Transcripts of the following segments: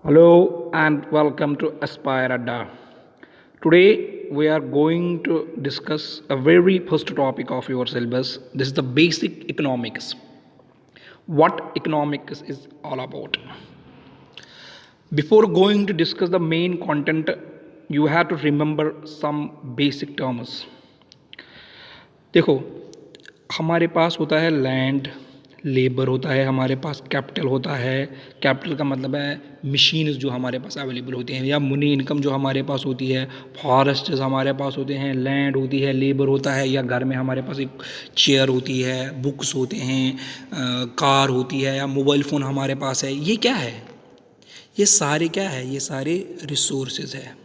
Hello and welcome to Aspire Adda. Today we are going to discuss a very first topic of your syllabus. This is the basic economics. What economics is all about. Before going to discuss the main content, you have to remember some basic terms. देखो हमारे पास होता है land, labour होता है, हमारे पास capital होता है। Capital का मतलब है मशीन्स जो हमारे पास अवेलेबल होती हैं, या मनी इनकम जो हमारे पास होती है, फॉरेस्ट्स हमारे पास होते हैं, लैंड होती है, लेबर होता है, या घर में हमारे पास एक चेयर होती है, बुक्स होते हैं, कार होती है, या मोबाइल फ़ोन हमारे पास है। ये क्या है? ये सारे क्या है? ये सारे रिसोर्सेज है।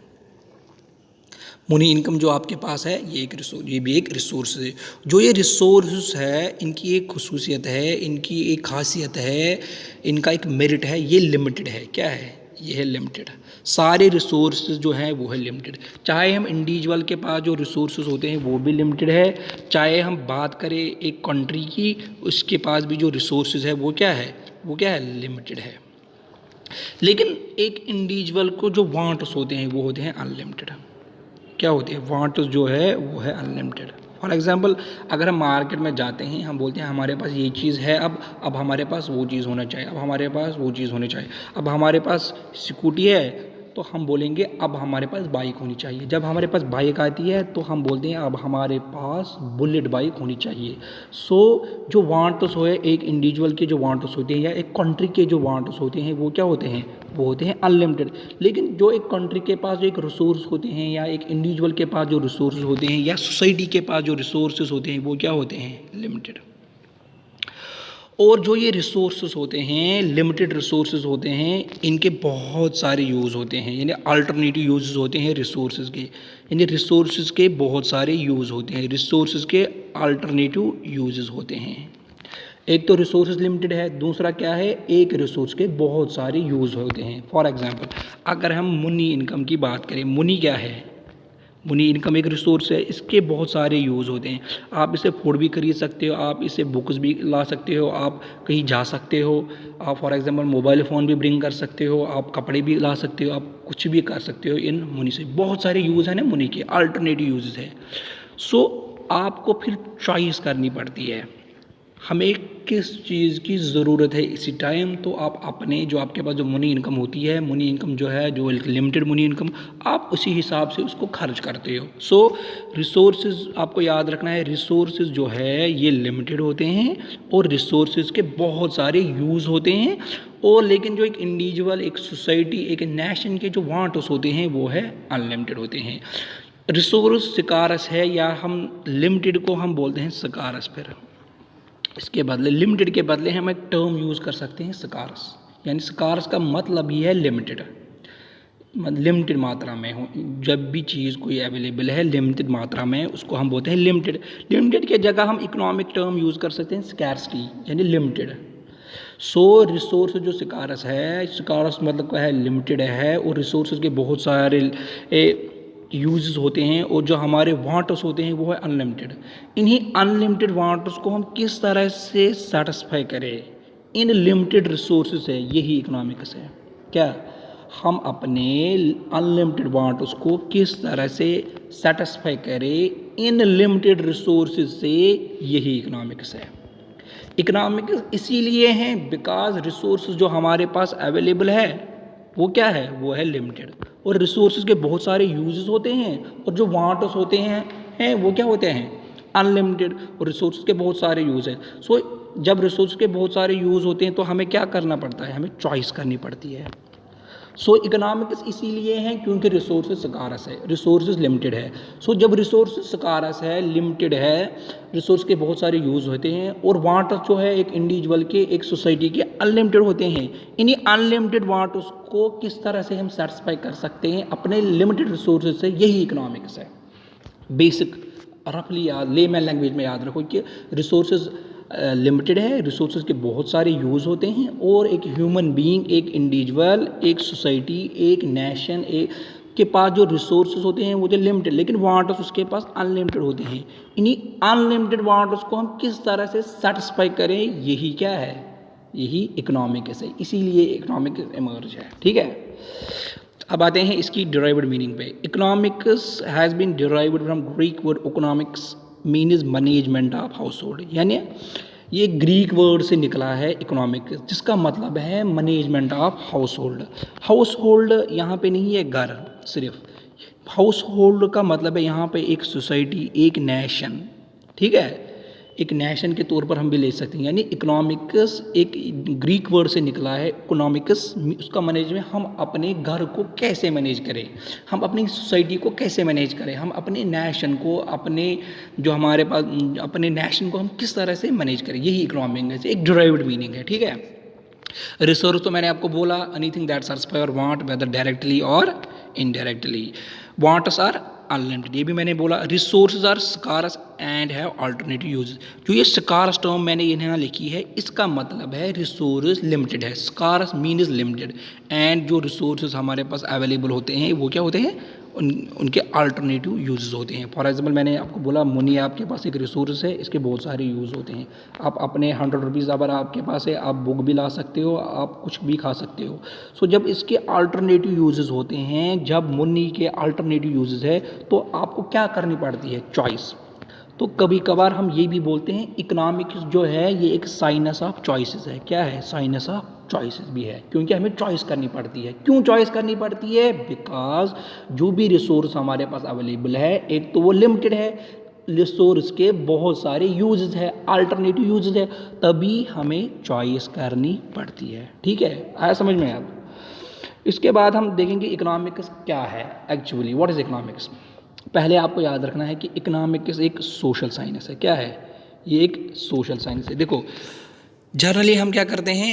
मनी इनकम जो आपके पास है ये भी एक रिसोर्स है। जो ये रिसोर्स है इनकी एक खुसूसियत है, इनकी एक खासियत है, इनका एक मेरिट है, ये लिमिटेड है। क्या है? ये है लिमिटेड। सारे रिसोर्सेज जो हैं वो है लिमिटेड। चाहे हम इंडिविजुअल के पास जो रिसोर्सेज होते हैं वो भी लिमिटेड है, चाहे हम बात करें एक कंट्री की, उसके पास भी जो रिसोर्सेज है वो क्या है? वो क्या है? लिमिटेड है। लेकिन एक इंडिविजुअल को जो वांट्स होते हैं वो होते हैं अनलिमिटेड। क्या होते हैं? वांट्स जो है वो है अनलिमिटेड। फॉर एग्जांपल, अगर हम मार्केट में जाते हैं, हम बोलते हैं हमारे पास ये चीज़ है, अब हमारे पास वो चीज़ होना चाहिए, अब हमारे पास वो चीज़ होनी चाहिए। अब हमारे पास स्कूटी है तो हम बोलेंगे अब हमारे पास बाइक होनी चाहिए। जब हमारे पास बाइक आती है तो हम बोलते हैं अब हमारे पास बुलेट बाइक होनी चाहिए। सो जो वांट्स हो, एक इंडिविजुअल के जो वांट्स होते हैं या एक कंट्री के जो वांट्स होते हैं वो क्या होते हैं? वो होते हैं अनलिमिटेड। लेकिन जो एक कंट्री के पास जो एक रिसोर्स होते हैं, या एक इंडिविजुअल के पास जो रिसोर्स होते हैं, या सोसाइटी के पास जो रिसोर्सेज होते हैं वो क्या होते हैं? लिमिटेड। और जो ये रिसोर्सेज होते हैं, लिमिटेड रिसोर्सेज होते हैं, इनके बहुत सारे यूज़ होते हैं, यानी अल्टरनेटिव यूज़ होते हैं रिसोर्सेज के। यानी रिसोर्सेज के बहुत सारे यूज़ होते हैं, रिसोर्सेज के अल्टरनेटिव यूजेस होते हैं। एक तो रिसोर्सेज लिमिटेड है, दूसरा क्या है? एक रिसोर्स के बहुत सारे यूज़ होते हैं। फॉर एग्जांपल, अगर हम मनी इनकम की बात करें, मनी क्या है? मनी इनकम एक रिसोर्स है, इसके बहुत सारे यूज़ होते हैं। आप इसे फूड भी खरीद सकते हो, आप इसे बुक्स भी ला सकते हो, आप कहीं जा सकते हो, आप फॉर एग्जांपल मोबाइल फ़ोन भी ब्रिंग कर सकते हो, आप कपड़े भी ला सकते हो, आप कुछ भी कर सकते हो इन मनी से। बहुत सारे यूज़ हैं ना मनी के, अल्टरनेटिव यूज़ है। सो आपको फिर चॉइस करनी पड़ती है हमें किस चीज़ की ज़रूरत है इसी टाइम। तो आप अपने जो आपके पास जो मनी इनकम होती है, मनी इनकम जो है, जो लिमिटेड मनी इनकम, आप उसी हिसाब से उसको खर्च करते हो। सो रिसोर्सेज आपको याद रखना है, रिसोर्सेज जो है ये लिमिटेड होते हैं और रिसोर्सेज के बहुत सारे यूज़ होते हैं। और लेकिन जो एक इंडिविजुअल, एक सोसाइटी, एक नेशन के जो वांट्स होते हैं वो है अनलिमिटेड होते हैं। रिसोर्स स्कार्स है, या हम लिमिटेड को हम बोलते हैं स्कार्स। फिर इसके बदले, लिमिटेड के बदले हम एक टर्म यूज़ कर सकते हैं स्कार्स। यानी स्कार्स का मतलब ही है लिमिटेड, लिमिटेड मात्रा में हो। जब भी चीज़ कोई अवेलेबल है लिमिटेड मात्रा में, उसको हम बोलते हैं लिमिटेड। लिमिटेड के जगह हम इकोनॉमिक टर्म यूज़ कर सकते हैं स्कैर्सिटी, यानी लिमिटेड। सो रिसोर्स जो स्कार्स है, स्कार्स मतलब क्या है? लिमिटेड है, और रिसोर्स के बहुत सारे यूज़ होते हैं, और जो हमारे वांट्स होते हैं वो है अनलिमिटेड। इन्हीं अनलिमिटेड वांट्स को हम किस तरह से सेटिस्फाई करें इन लिमिटेड रिसोर्सेज है, यही इकोनॉमिक्स है। क्या? हम अपने अनलिमिटेड वांट्स को किस तरह से सेटिस्फाई करें इन लिमिटेड रिसोर्सेज से, यही इकोनॉमिक्स है। इकोनॉमिक्स इसीलिए हैं बिकॉज रिसोर्सेज जो हमारे पास अवेलेबल है वो क्या है? वो है लिमिटेड। और रिसोर्सेज के बहुत सारे यूजेस होते हैं, और जो वांट्स होते हैं वो क्या होते हैं? अनलिमिटेड। और रिसोर्सेज के बहुत सारे यूज़ हैं। सो जब रिसोर्स के बहुत सारे यूज़ होते हैं तो हमें क्या करना पड़ता है? हमें चॉइस करनी पड़ती है। सो इकोनॉमिक्स इसीलिए हैं क्योंकि रिसोर्सेज स्कार्स है, रिसोर्सेज लिमिटेड है। सो जब रिसोर्सेज स्कार्स है, लिमिटेड है, रिसोर्स के बहुत सारे यूज़ होते हैं, और वांट्स जो है एक इंडिविजुअल के, एक सोसाइटी के अनलिमिटेड होते हैं। इन्हीं अनलिमिटेड वांट्स को किस तरह से हम सेटिस्फाई कर सकते हैं अपने लिमिटेड रिसोर्सेज से, यही इकोनॉमिक्स है। बेसिक रफली याद, लेमैन लैंग्वेज में याद रखो कि रिसोर्सेज लिमिटेड है, रिसोर्सेज के बहुत सारे यूज़ होते हैं, और एक ह्यूमन बीइंग, एक इंडिविजुअल, एक सोसाइटी, एक नेशन, एक के पास जो रिसोर्सेज होते हैं वो जो लिमिटेड, लेकिन वांट्स उसके पास अनलिमिटेड होते हैं। इन्हीं अनलिमिटेड वांट्स को हम किस तरह से सेटिस्फाई करें, यही क्या है? यही इकोनॉमिक्स है, इसीलिए इकोनॉमिक्स इमर्ज है। ठीक है, अब आते हैं इसकी डिराइव्ड मीनिंग पे। Economics has been derived from Greek word economics means management of household, यानी ये ग्रीक वर्ड से निकला है इकोनॉमिक्स, जिसका मतलब है management of house hold. House hold यहाँ पे नहीं है घर सिर्फ, हाउस होल्ड का मतलब है यहाँ पे एक सोसाइटी, एक नेशन। ठीक है, एक नेशन के तौर पर हम भी ले सकते हैं। यानी इकोनॉमिक्स एक ग्रीक वर्ड से निकला है इकोनॉमिक्स, उसका मैनेजमेंट, हम अपने घर को कैसे मैनेज करें, हम अपनी सोसाइटी को कैसे मैनेज करें, हम अपने नेशन को, अपने जो हमारे पास अपने नेशन को हम किस तरह से मैनेज करें, यही इकोनॉमिक्स एक डिराइव्ड मीनिंग है। ठीक है, रिसोर्स तो मैंने आपको बोला, anything that satisfy your want whether directly और इनडायरेक्टली, वांट्स आर अनलिमिटेड, ये भी मैंने बोला। Resources are scarce and have alternative use, जो ये स्कार्स टर्म मैंने यहाँ लिखी है, इसका मतलब है रिसोर्स लिमिटेड है, स्कार्स मीन्स लिमिटेड, एंड जो रिसोर्सेज हमारे पास अवेलेबल होते हैं वो क्या होते हैं, उनके अल्टरनेटिव यूजेस होते हैं। फॉर एग्जांपल मैंने आपको बोला मनी आपके पास एक रिसोर्स है, इसके बहुत सारे यूज़ होते हैं। आप अपने 100 रुपीज़ अगर आपके पास है, आप बुक भी ला सकते हो, आप कुछ भी खा सकते हो। सो जब इसके अल्टरनेटिव यूजेस होते हैं, जब मनी के अल्टरनेटिव यूजेस है, तो आपको क्या करनी पड़ती है, चॉइस। तो कभी कभार हम ये भी बोलते हैं इकोनॉमिक्स जो है ये एक साइंस ऑफ चॉइसेस है। क्या है, साइंस ऑफ चॉइसेस भी है, क्योंकि हमें चॉइस करनी पड़ती है। क्यों चॉइस करनी पड़ती है, बिकॉज जो भी रिसोर्स हमारे पास अवेलेबल है, एक तो वो लिमिटेड है, रिसोर्स के बहुत सारे यूजेस है, अल्टरनेटिव यूजेस है, तभी हमें चॉइस करनी पड़ती है। ठीक है, आया समझ में आप। इसके बाद हम देखेंगे इकोनॉमिक्स क्या है एक्चुअली, व्हाट इज इकोनॉमिक्स। पहले आपको याद रखना है कि इकोनॉमिक्स एक सोशल साइंस है। क्या है, ये एक सोशल साइंस है। देखो जनरली हम क्या करते हैं,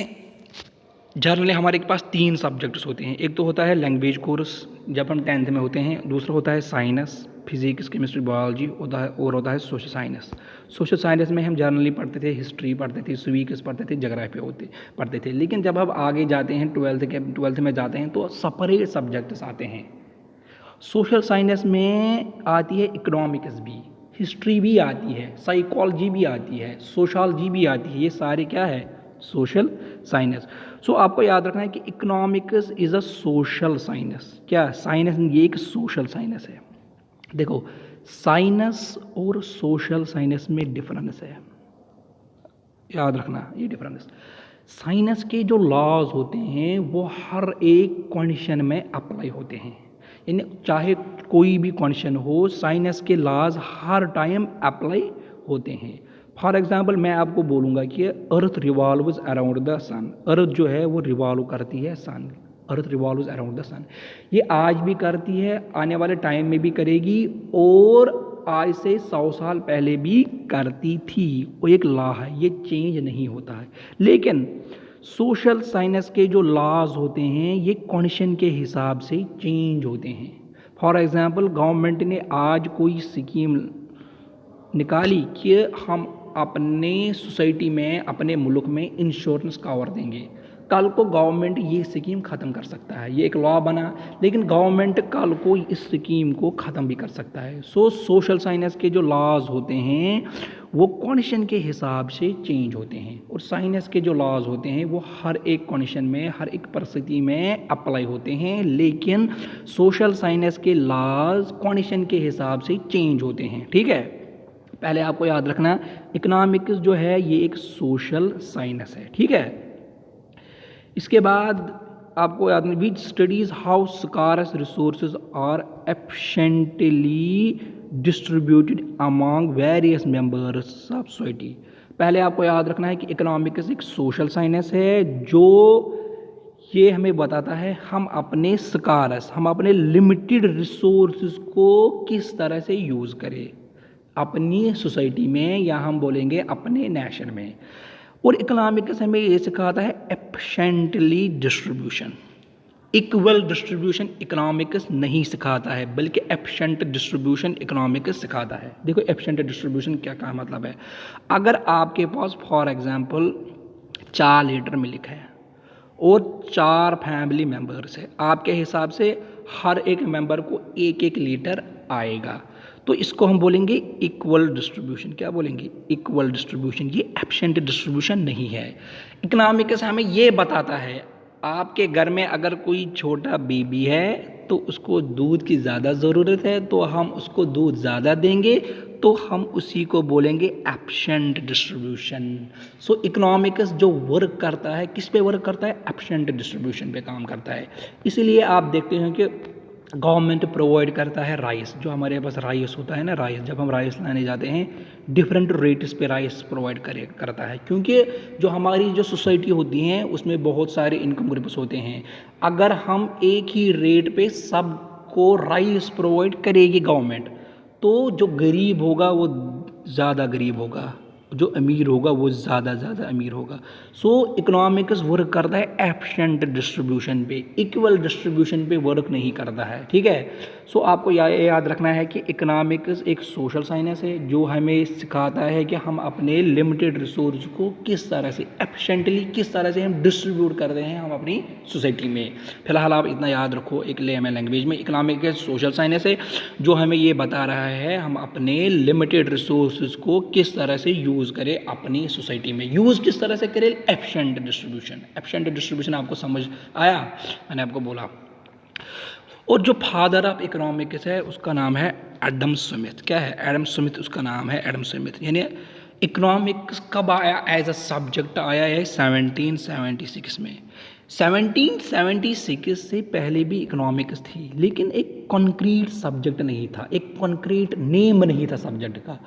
जनरली हमारे पास 3 सब्जेक्ट्स होते हैं। एक तो होता है लैंग्वेज कोर्स जब हम 10th में होते हैं, दूसरा होता है साइंस, फिजिक्स, केमिस्ट्री, बायोलॉजी होता है, और होता है सोशल साइंस। सोशल साइंस में हम जनरली पढ़ते थे, हिस्ट्री पढ़ते थे, सिविक्स पढ़ते थे, जोग्राफी पढ़ते थे। लेकिन जब हम आगे जाते हैं 12th में जाते हैं तो सेपरेट सब्जेक्ट्स आते हैं। सोशल साइंस में आती है इकोनॉमिक्स भी, हिस्ट्री भी आती है, साइकोलॉजी भी आती है, सोशोलॉजी भी आती है, ये सारे क्या है, सोशल साइंस। सो आपको याद रखना है कि economics is a social science. क्या साइंस, ये एक सोशल साइंस है। देखो साइंस और सोशल साइंस में डिफरेंस है, याद रखना ये डिफरेंस। साइंस के जो लॉज होते हैं वो हर एक कंडीशन में अप्लाई होते हैं, यानी चाहे कोई भी कंडीशन हो, साइंस के लॉज हर टाइम अप्लाई होते हैं। फॉर एग्जांपल मैं आपको बोलूँगा कि अर्थ रिवॉल्व्स अराउंड द सन, अर्थ जो है वो रिवॉल्व करती है सन, अर्थ रिवॉल्व्स अराउंड द सन। ये आज भी करती है, आने वाले टाइम में भी करेगी, और आज से 100 साल पहले भी करती थी। वो एक लॉ है, ये चेंज नहीं होता है। लेकिन सोशल साइंस के जो लॉज होते हैं ये कंडीशन के हिसाब से चेंज होते हैं। फॉर एग्जांपल गवर्नमेंट ने आज कोई स्कीम निकाली कि हम अपने सोसाइटी में, अपने मुल्क में इंश्योरेंस कवर देंगे, कल को गवर्नमेंट ये स्कीम ख़त्म कर सकता है, ये एक लॉ बना, लेकिन गवर्नमेंट कल को इस स्कीम को ख़त्म भी कर सकता है। सो सोशल साइंस के जो लॉज होते हैं वो कंडीशन के हिसाब से चेंज होते हैं, और साइंस के जो लॉज होते हैं वो हर एक कंडीशन में, हर एक परिस्थिति में अप्लाई होते हैं। लेकिन सोशल साइंस के लॉज कंडीशन के हिसाब से चेंज होते हैं। ठीक है, पहले आपको याद रखना इकोनॉमिक्स जो है ये एक सोशल साइंस है। ठीक है, इसके बाद आपको याद रखना which studies how scarce resources are efficiently distributed among various members of society. पहले आपको याद रखना है कि इकोनॉमिक्स एक सोशल साइंस है जो ये हमें बताता है हम अपने स्कार्स, हम अपने लिमिटेड रिसोर्सेज को किस तरह से यूज़ करें अपनी सोसाइटी में, या हम बोलेंगे अपने नेशन में। और इकोनॉमिक्स हमें ये सिखाता है efficiently distribution. Equal distribution economics नहीं सिखाता है, बल्कि एफिशिएंट डिस्ट्रीब्यूशन इकोनॉमिक्स सिखाता है। देखो एफिशिएंट डिस्ट्रीब्यूशन क्या मतलब है। अगर आपके पास फॉर एग्जांपल 4 लीटर मिल्क है और 4 फैमिली मेम्बर्स है, आपके हिसाब से हर एक मेंबर को 1-1 लीटर आएगा, तो इसको हम बोलेंगे इक्वल डिस्ट्रीब्यूशन। क्या बोलेंगे? Equal distribution. ये एफिशिएंट डिस्ट्रीब्यूशन नहीं है। इकोनॉमिक्स हमें ये बताता है, आपके घर में अगर कोई छोटा बेबी है तो उसको दूध की ज़्यादा ज़रूरत है, तो हम उसको दूध ज़्यादा देंगे, तो हम उसी को बोलेंगे एफिशिएंट डिस्ट्रीब्यूशन। सो इकोनॉमिक्स जो वर्क करता है, किस पे वर्क करता है? एफिशिएंट डिस्ट्रीब्यूशन पे काम करता है। इसीलिए आप देखते हैं कि गवर्नमेंट प्रोवाइड करता है राइस, जो हमारे पास राइस होता है ना, राइस, जब हम राइस लाने जाते हैं डिफरेंट रेट्स पे राइस प्रोवाइड करता है, क्योंकि जो हमारी जो सोसाइटी होती हैं उसमें बहुत सारे इनकम ग्रुप्स होते हैं। अगर हम एक ही रेट पे सबको राइस प्रोवाइड करेगी गवर्नमेंट, तो जो गरीब होगा वो ज़्यादा गरीब होगा, जो अमीर होगा वो ज़्यादा अमीर होगा। सो इकोनॉमिक्स वर्क करता है एफिशिएंट डिस्ट्रीब्यूशन पे, इक्वल डिस्ट्रीब्यूशन पे वर्क नहीं करता है, ठीक है। सो आपको याद रखना है कि इकोनॉमिक्स एक सोशल साइंस है जो हमें सिखाता है कि हम अपने लिमिटेड रिसोर्स को किस तरह से एफिशिएंटली, किस तरह से हम डिस्ट्रीब्यूट कर रहे हैं हम अपनी सोसाइटी में। फिलहाल आप इतना याद रखो, एक लेमन लैंग्वेज में इकोनॉमिक्स सोशल साइंस है जो हमें ये बता रहा है हम अपने लिमिटेड रिसोर्स को किस तरह से यूज़ करें अपनी सोसाइटी में। यूज़ किस तरह से करें? Efficient distribution. एफिशिएंट डिस्ट्रीब्यूशन आपको समझ आया? मैंने आपको बोला। और जो फादर ऑफ इकोनॉमिक्स है उसका नाम है एडम स्मिथ। क्या है? एडम स्मिथ उसका नाम है, एडम स्मिथ। यानी इकोनॉमिक्स कब आया एज अ सब्जेक्ट? आया है 1776 में। 1776 से पहले भी इकोनॉमिक्स थी, लेकिन एक कॉन्क्रीट सब्जेक्ट नहीं था, एक कॉन्क्रीट नेम नहीं था सब्जेक्ट का।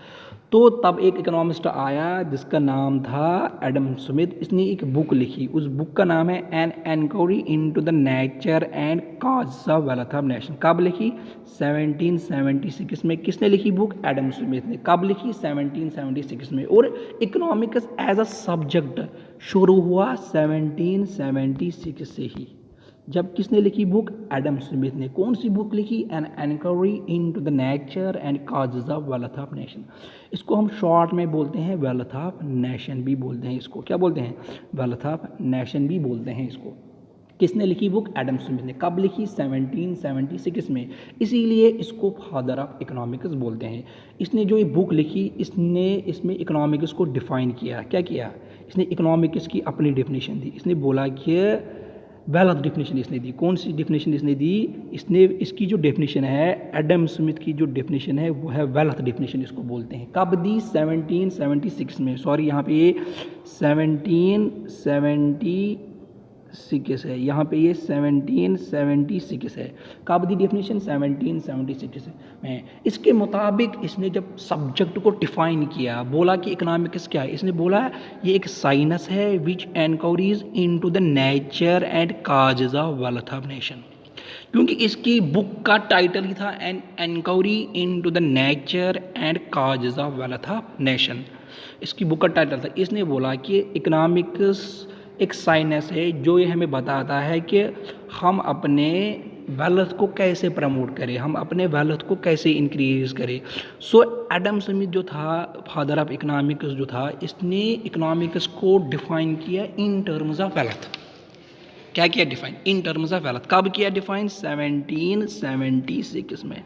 तो तब एक इकोनॉमिस्ट आया जिसका नाम था एडम स्मिथ। इसने एक बुक लिखी, उस बुक का नाम है an enquiry into the nature and cause of wealth of nation. कब लिखी? 1776 में। किसने लिखी बुक? एडम स्मिथ ने। कब लिखी? 1776 में। और इकोनॉमिक्स एज अ सब्जेक्ट शुरू हुआ 1776 से ही। जब किसने लिखी बुक? एडम स्मिथ ने। कौन सी बुक लिखी? An enquiry into the nature and causes of wealth of nation. इसको हम शॉर्ट में बोलते हैं वेल्थ ऑफ नेशन भी बोलते हैं इसको। क्या बोलते हैं? वेल्थ ऑफ नेशन भी बोलते हैं इसको। किसने लिखी बुक? एडम स्मिथ ने। कब लिखी? 1776 में। इसीलिए इसको फादर ऑफ इकोनॉमिक्स बोलते हैं। इसने जो ये बुक लिखी, इसने इसमें इकोनॉमिक्स को डिफाइन किया। क्या किया? इसने इकोनॉमिक्स की अपनी डेफिनेशन दी। इसने बोला कि वेल्थ डेफिनेशन इसने दी। कौन सी डेफिनेशन इसने दी? इसने इसकी जो डेफिनेशन है, एडम स्मिथ की जो डेफिनेशन है वो है वेल्थ डेफिनेशन, इसको बोलते हैं। कब दी? 1776 में। सॉरी, यहाँ पे ये 1776 है, यहाँ पे ये 1776 है। कब दी डेफिनेशन? 1776 में। इसके मुताबिक इसने जब सब्जेक्ट को डिफाइन किया, बोला कि इकोनॉमिक्स क्या है, इसने बोला ये एक साइंस है which enquiries into the nature and causes of wealth of nation. क्योंकि इसकी बुक का टाइटल ही था an enquiry into the nature and causes of wealth of nation. इसकी बुक का टाइटल था। इसने बोला कि इकोनॉमिक्स एक साइंस है जो ये हमें बताता है कि हम अपने वेल्थ को कैसे प्रमोट करें, हम अपने वेल्थ को कैसे इंक्रीज करें। सो एडम स्मिथ जो था, फादर ऑफ इकोनॉमिक्स जो था, इसने इकोनॉमिक्स को डिफाइन किया इन टर्म्स ऑफ वेल्थ। क्या किया? Define in terms of wealth. कब किया डिफाइन? 1776 में।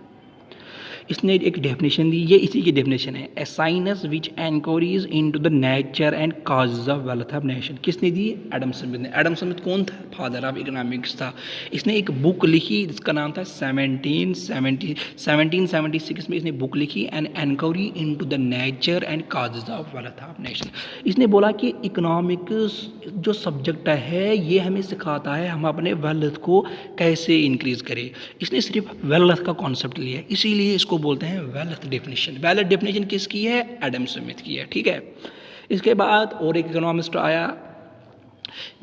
इसने एक डेफिनेशन दी, ये इसी की डेफिनेशन है, ए science which enquiries into the nature and causes of wealth of nation. किसने दी? एडम स्मिथ ने। एडम स्मिथ कौन था? फादर ऑफ इकोनॉमिक्स था। इसने एक बुक लिखी जिसका नाम था 1776 में इसने बुक लिखी an enquiry into the nature and causes of wealth of nation. इसने बोला कि इकोनॉमिक्स जो सब्जेक्ट है ये हमें सिखाता है हम अपने वेल्थ को कैसे इंक्रीज करें। इसने सिर्फ वेल्थ का कॉन्सेप्ट लिया, इसीलिए इसको बोलते हैं वेल्थ डेफिनेशन। वेल्थ डेफिनेशन किसकी है? एडम स्मिथ की है, ठीक है। इसके बाद और एक इकोनॉमिस्ट आया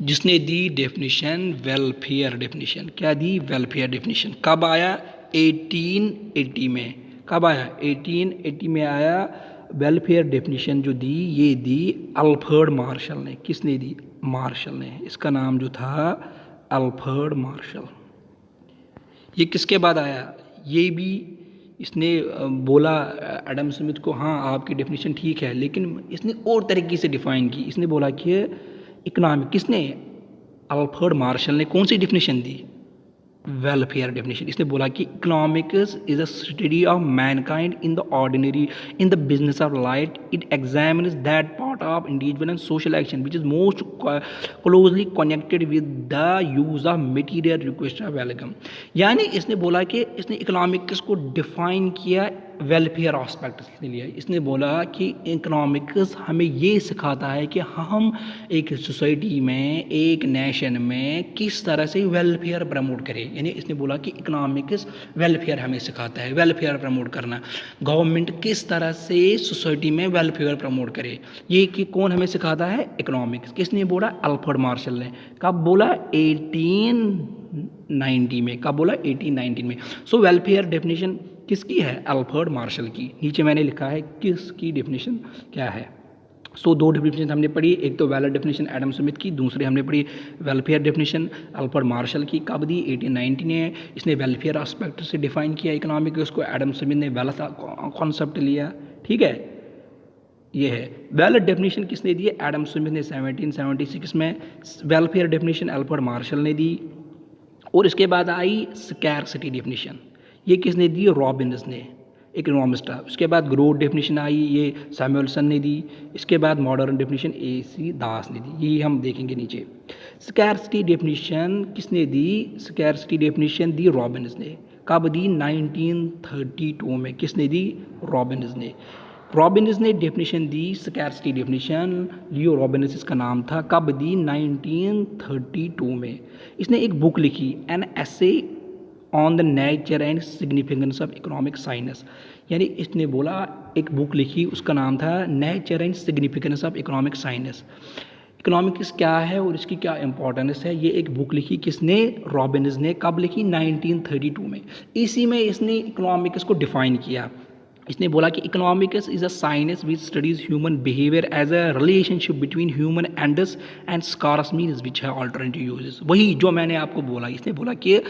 जिसने दी डेफिनेशन वेलफेयर डेफिनेशन। क्या दी? Welfare definition. कब आया? 1880 में। कब आया? 1880 में आया। वेलफेयर डेफिनेशन जो दी, ये दी अल्फ्रेड मार्शल ने। किसने दी? मार्शल ने। इसका नाम जो था अल्फ्रेड मार्शल। ये किसके बाद आया? ये भी इसने बोला एडम स्मिथ को, हाँ आपकी डेफिनेशन ठीक है, लेकिन इसने और तरीके से डिफाइन की। इसने बोला कि इकोनॉमिक, किसने? अल्फ्रेड मार्शल ने। कौन सी डेफिनेशन दी? वेलफेयर डेफिनेशन, इसने बोला कि economics is a study of Mankind in the ordinary in the business of life, it examines that part of individual and social action which is most closely connected with the use of material request of welcome. यानी इसने बोला कि इसने economics को define किया welfare aspect के लिए। इसने बोला कि इकोनॉमिक्स हमें ये सिखाता है कि हम एक सोसाइटी में, एक नेशन में किस तरह से वेलफेयर प्रमोट करें। यानी इसने बोला कि इकोनॉमिक्स वेलफेयर हमें सिखाता है, वेलफेयर प्रमोट करना। गवर्नमेंट किस तरह से सोसाइटी में वेलफेयर प्रमोट करे, ये कि कौन हमें सिखाता है? इकोनॉमिक्स। किसने बोला? अल्फ्रेड मार्शल ने। कब बोला? 1890 में। कब बोला? 1819 में। सो वेलफेयर डेफिनेशन किसकी है? अल्फ्रेड मार्शल की। नीचे मैंने लिखा है किसकी डेफिनेशन क्या है। सो दो डेफिनेशन हमने पढ़ी, एक तो वैलिड डेफिनेशन एडम स्मिथ की, दूसरी हमने पढ़ी वेलफेयर डेफिनेशन अल्फ्रेड मार्शल की। कब दी? 1890 ने। इसने वेलफेयर एस्पेक्ट से डिफाइन किया इकोनॉमिक, उसको एडम स्मिथ ने वेल्थ कॉन्सेप्ट लिया। ठीक है, ये है वैलिड डेफिनेशन। किसने दी? एडम स्मिथ ने 1776 में। वेलफेयर डेफिनेशन अल्फ्रेड मार्शल ने दी। और इसके बाद आई स्कैरसिटी डेफिनेशन, ये किसने दी? रॉबिन्स ने, इकोनॉमिस्ट। उसके बाद ग्रोथ डेफिनेशन आई, ये सैमुअलसन ने दी। इसके बाद मॉडर्न डेफिनेशन AC दास ने दी। ये हम देखेंगे नीचे। स्कैरसिटी डेफिनेशन किसने दी? स्कैरसिटी डेफिनेशन दी रॉबिन्स ने। कब दी? 1932 में। किसने दी? रॉबिन्स ने। रॉबिन्स ने डेफिनेशन दी स्कैरसिटी डेफिनेशन, लियो रॉबिन्स इसका नाम था। कब दी? 1932 में। इसने एक बुक लिखी, an essay on the nature and significance of economic science. यानी इसने बोला, एक बुक लिखी, उसका नाम था nature and significance of economic science. Economics क्या है और इसकी क्या इंपॉर्टेंस है, ये एक बुक लिखी। किसने? रॉबिन्स ने। कब लिखी? 1932 में। इसी में इसने इकोनॉमिक्स को डिफाइन किया। इसने बोला कि economics is a science which studies human behaviour as a relationship between human ends and scarce means which है ऑल्टरनेटिव यूजेस। वही जो मैंने आपको बोला, इसने बोला कि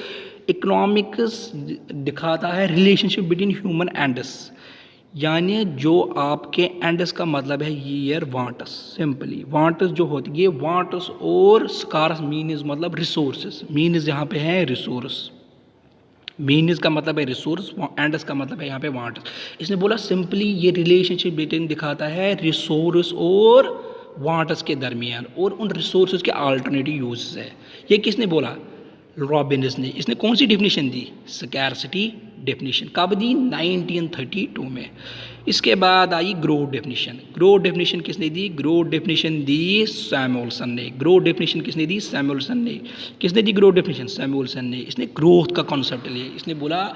इकोनॉमिक्स दिखाता है रिलेशनशिप बिटवीन ह्यूमन एंड्स, यानी जो आपके एंड्स का मतलब है ईयर वांटस। सिंपली वांटस जो होती है, ये वांटस और स्कारस मीन्स मतलब रिसोर्सेस। मीन्स यहाँ पे है रिसोर्स, मीन्स का मतलब है रिसोर्स, एंड्स का मतलब है यहाँ पे वांट। इसने बोला सिंपली ये रिलेशनशिप बिटवीन दिखाता है रिसोर्स और वांट्स के दरमियान, और उन रिसोर्सेज के अल्टरनेटिव यूजेस है। ये किसने बोला? रॉबिन्स ने। इसने कौन सी डेफिनेशन दी? Scarcity definition. कब दी? 1932 में। इसके बाद आई ग्रोथ डेफिनेशन। ग्रोथ डेफिनेशन किसने दी? ग्रोथ डेफिनेशन दी सैमुअलसन ने। ग्रोथ डेफिनेशन किसने दी? सैमुअलसन ने। किसने दी ग्रोथ डेफिनेशन? सैमुअलसन ने। इसने ग्रोथ का कॉन्सेप्ट लिया। इसने बोला,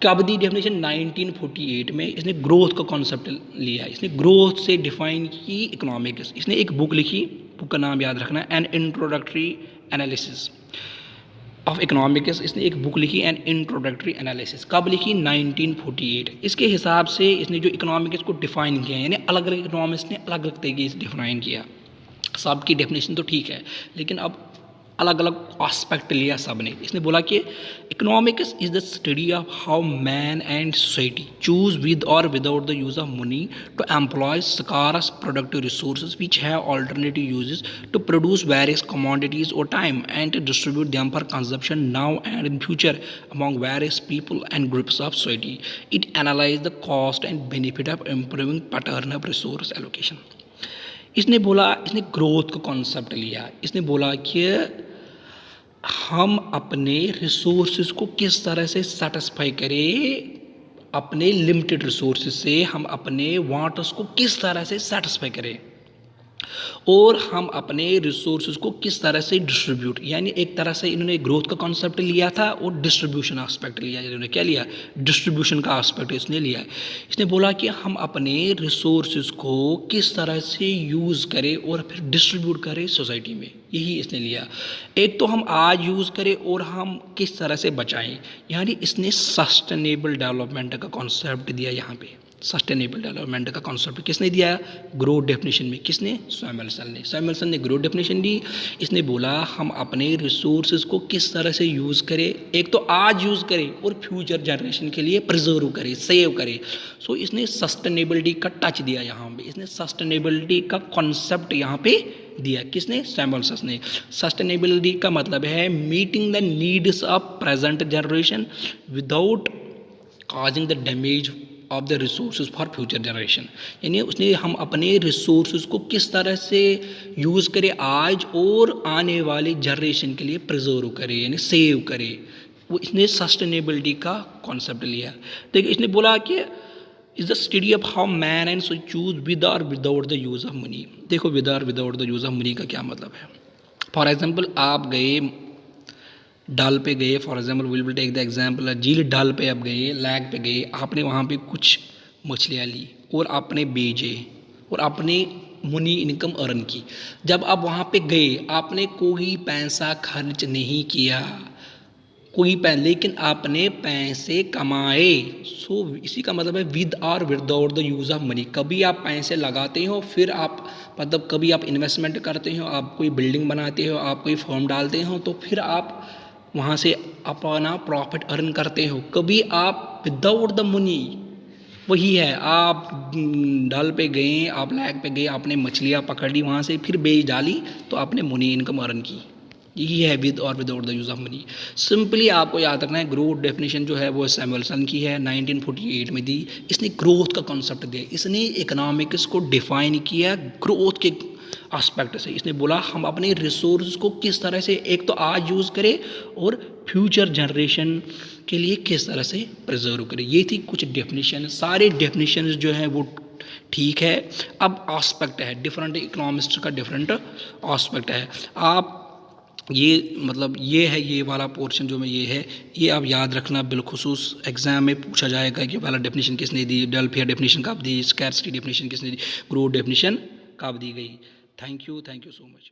कब दी डेफिनेशन? 1948 में। इसने ग्रोथ का कॉन्सेप्ट लिया। इसने ग्रोथ से डिफाइन की इकोनॉमिक्स। इसने एक बुक लिखी, बुक का नाम याद रखना, N introductory analysis of economics. इसने एक बुक लिखी, एन इंट्रोडक्टरी एनालिसिस। कब लिखी? 1948। इसके हिसाब से इसने जो इकोनॉमिक्स को डिफाइन किया, यानी अलग अलग इकोनॉमिक्स ने अलग अलग तरीके से डिफाइन किया। सबकी डेफिनेशन तो ठीक है, लेकिन अब अलग अलग एस्पेक्ट लिया सब ने। इसने बोला कि economics is the study of how man and society choose with और without the use of money to employ scarce productive resources which have alternative uses to produce various commodities और time and to distribute them for consumption now and in future among various people and groups of society. It analyze the cost and benefit of improving pattern of resource allocation. इसने बोला, इसने growth का concept लिया। इसने बोला कि हम अपने रिसोर्सेज को किस तरह से सेटिस्फाई करें, अपने लिमिटेड रिसोर्सेज से हम अपने वांट्स को किस तरह से सेटिस्फाई करें, और हम अपने रिसोर्सेज को किस तरह से डिस्ट्रीब्यूट। यानी एक तरह से इन्होंने ग्रोथ का कॉन्सेप्ट लिया था और डिस्ट्रीब्यूशन एस्पेक्ट लिया। इन्होंने क्या लिया? डिस्ट्रीब्यूशन का एस्पेक्ट इसने लिया। इसने बोला कि हम अपने रिसोर्सेज को किस तरह से यूज़ करें और फिर डिस्ट्रीब्यूट करें सोसाइटी में, यही इसने लिया। एक तो हम आज यूज़ करें और हम किस तरह से बचाएं, यानी इसने सस्टेनेबल डेवलपमेंट का कॉन्सेप्ट दिया। यहाँ पे सस्टेनेबल डेवलपमेंट का कॉन्सेप्ट किसने दिया? ग्रोथ डेफिनेशन में। किसने? सैमुअलसन ने। सैमुअलसन ने ग्रोथ डेफिनेशन दी। इसने बोला हम अपने रिसोर्सेज को किस तरह से यूज़ करें, एक तो आज यूज़ करें और फ्यूचर जनरेशन के लिए प्रिजर्व करें, सेव करें। सो इसने सस्टेनेबिलिटी का टच दिया यहाँ पे। इसने सस्टेनेबिलिटी का कॉन्सेप्ट यहाँ पे दिया। किसने? सैमुअलसन ने। सस्टेनेबिलिटी का मतलब है meeting the needs of present generation without causing the damage of the resources for future generation. यानी उसने हम अपने रिसोर्सेज को किस तरह से यूज़ करें आज और आने वाले जनरेशन के लिए प्रिजर्व करें, यानी सेव करें, वो इसने सस्टेनेबिलिटी का कॉन्सेप्ट लिया। देखिए इसने बोला कि is the study of how man and so choose with और without the use of money. देखो विद और without the use of money का क्या मतलब है। फॉर एग्जाम्पल आप गए डल पे गए, for example will take the example झील डल पे आप गए, लैग पे गए, आपने वहाँ पे कुछ मछलियाँ ली और आपने बेचे और आपने मनी इनकम अर्न की। जब आप वहाँ पे गए आपने कोई पैसा खर्च नहीं किया, लेकिन आपने पैसे कमाए। सो इसी का मतलब है विद और without the use of money. कभी आप पैसे लगाते हो, फिर आप मतलब कभी आप इन्वेस्टमेंट करते हो, आप कोई बिल्डिंग बनाते हो, आप कोई फर्म डालते हो, तो फिर आप वहाँ से अपना प्रॉफिट अर्न करते हो। कभी आप विदाउट द मनी, वही है आप डल पे गए, आप लैग पे गए, आपने मछलियाँ पकड़ ली, वहाँ से फिर बेच डाली, तो आपने मनी इनकम अर्न की। यही है विद और without the use of money. Simply आपको याद रखना है, ग्रोथ डेफिनेशन जो है वो सैमुअलसन की है, 1948 में दी। इसने ग्रोथ का कॉन्सेप्ट दिया, इसने इकोनॉमिक्स को डिफाइन किया ग्रोथ के एस्पेक्ट से। इसने बोला हम अपने रिसोर्स को किस तरह से एक तो आज यूज़ करें और फ्यूचर जनरेशन के लिए किस तरह से प्रिजर्व करें। ये थी कुछ डेफिनेशन। सारे डेफिनेशन जो हैं वो ठीक है। अब एस्पेक्ट है, डिफरेंट इकोनॉमिस्ट का डिफरेंट एस्पेक्ट है। आप ये मतलब ये है, ये वाला पोर्शन जो में ये है, ये आप याद रखना बिलखुसूस एग्जाम में पूछा जाएगा कि पहला डेफिनेशन किसने दी, डेल्फियर डेफिनेशन कब दी, स्कैर्सिटी डेफिनेशन किसने दी, ग्रोथ डेफिनेशन कब दी गई। Thank you so much.